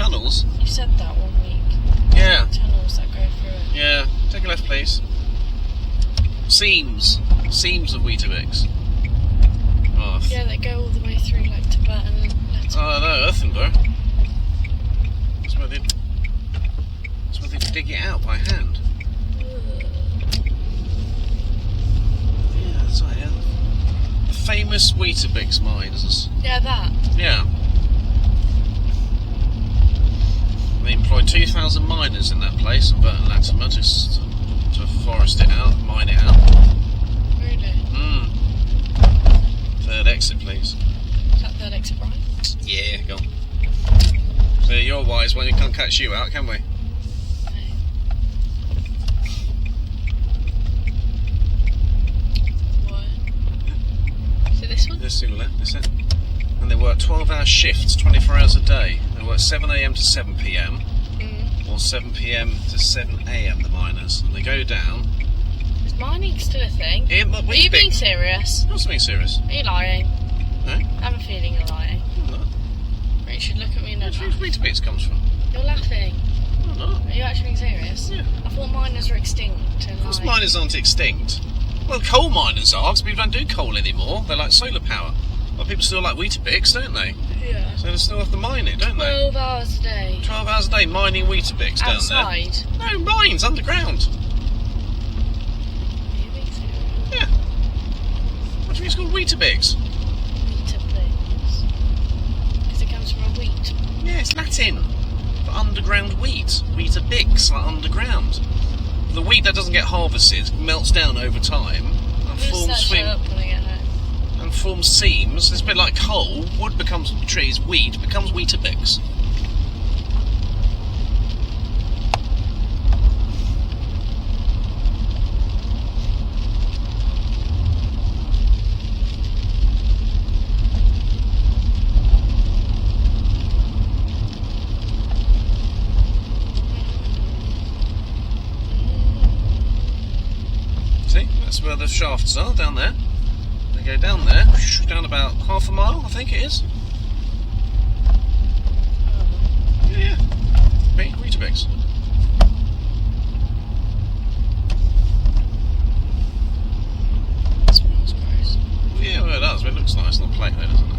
tunnels. You said that 1 week. Yeah. Tunnels that go through it. Yeah. Take a left, please. Seams of Weetabix. Oh, Yeah, they go all the way through, like to Burton and Latimer. oh no, Earthenborough. That's where they dig it out by hand. Yeah, that's right, yeah. The famous Weetabix mines. Yeah, that. Yeah. They employ 2,000 miners in that place at Burton Latimer just to forest it out, mine it out. Really? Third exit, please. Is that third exit right? Yeah, go on. So you're wise when we can't catch you out, can we? No. What? Is it this one? This to the left, this it. And they work 12-hour shifts, 24 hours a day. They work 7 AM to 7 PM, or 7 PM to 7 AM, the miners. And they go down. Is mining still a thing? Yeah, but Are you being serious? Not something serious. Are you lying? No? I have a feeling you're lying. I'm not. Right, you should look at me and Where do you laugh. think Weetabix comes from? You're laughing. I'm not. Are you actually being serious? Yeah. I thought miners were extinct. And Of course like... miners aren't extinct. Well, coal miners are, because people don't do coal anymore. They like solar power. Well, people still like Weetabix, don't they? Yeah. So they still have to mine it, don't they? 12 hours a day. 12 hours a day mining Weetabix down Outside. there. No, mines, underground. Are you being serious? Yeah. What do you think it's called Weetabix? Weetabix. Because it comes from a wheat. Yeah, it's Latin for underground wheat. Weetabix, like underground. The wheat that doesn't get harvested melts down over time and forms seams. It's a bit like coal. Wood becomes trees. Wheat becomes Weetabix. See, that's where the shafts are, down there. They go down there, down about half a mile, I think it is. Yeah, big Weetabix. That smells gross. Yeah, well it does, but it looks nice on the plate there, doesn't it?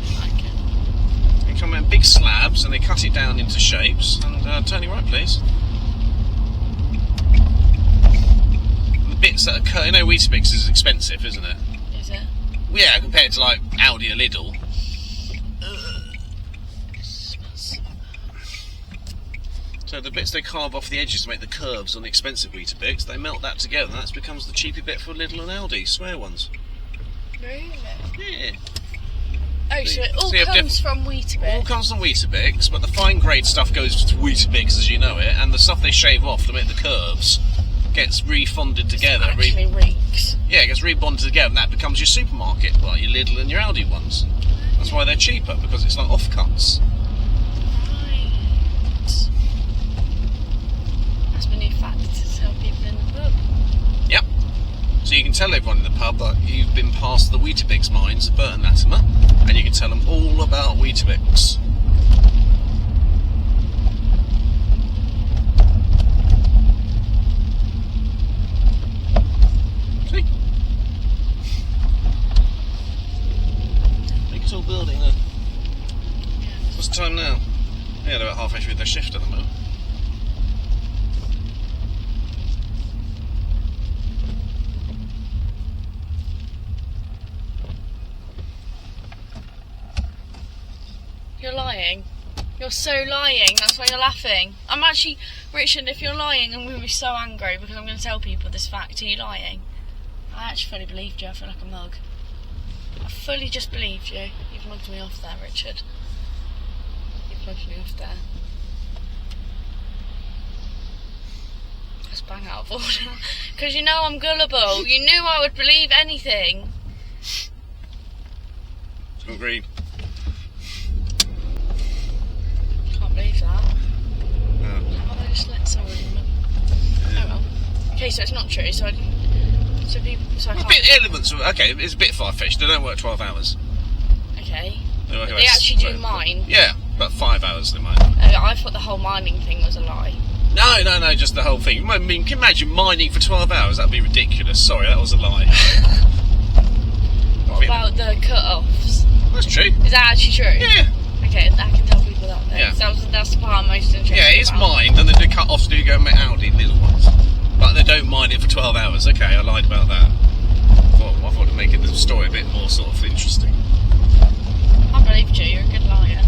I like it. They come in big slabs and they cut it down into shapes. And turn it right, please. And the bits that are, you know, Weetabix is expensive, isn't it? Is it? Yeah, compared to like Aldi or Lidl. It smells so bad. So the bits they carve off the edges to make the curves on the expensive Weetabix, they melt that together and that becomes the cheapy bit for Lidl and Aldi, square ones. Really? Yeah. Oh, so it all So you have comes from Weetabix. All comes from Weetabix, but the fine grade stuff goes to Weetabix as you know it, and the stuff they shave off to make the curves gets refonded together. It actually reeks. Yeah, it gets rebonded together and that becomes your supermarket, well, your Lidl and your Aldi ones. That's why they're cheaper, because it's like offcuts. Right. That's my new fact to tell people in the pub. Yep. So you can tell everyone in the pub that you've been past the Weetabix mines at Burton Latimer, and you can tell them all about Weetabix. See? Big tall building there. What's the time now? Yeah, they're about halfway through their shift at the moment. You're lying. You're so lying. That's why you're laughing. I'm actually, Richard, if you're lying, I'm going to be so angry because I'm going to tell people this fact. Are you lying? I actually fully believed you. I feel like a mug. I fully just believed you. You've mugged me off there, Richard. You've mugged me off there. That's bang out of order. Because you know I'm gullible. You knew I would believe anything. Agree. Can't believe that. Yeah. How about I just let someone... Oh well. Okay, so it's not true, so I A bit elements of, okay, it's a bit far-fetched. They don't work 12 hours. Okay. They work But about they actually do mine. Yeah, About 5 hours they mine. I thought the whole mining thing was a lie. No, just the whole thing. I mean, can you imagine mining for 12 hours? That'd be ridiculous. Sorry, that was a lie. What about the cut-offs? That's true. Is that actually true? Yeah. Okay, I can tell people that then. Yeah. So that's the part I'm most interested in. Yeah, it's mined, and then the cut-offs do go and make Audi, little ones. But they don't mine it for 12 hours. Okay, I lied about that. I thought to make it the story a bit more sort of interesting. I believed you, you're a good liar.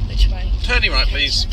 Which way? Turning right, please.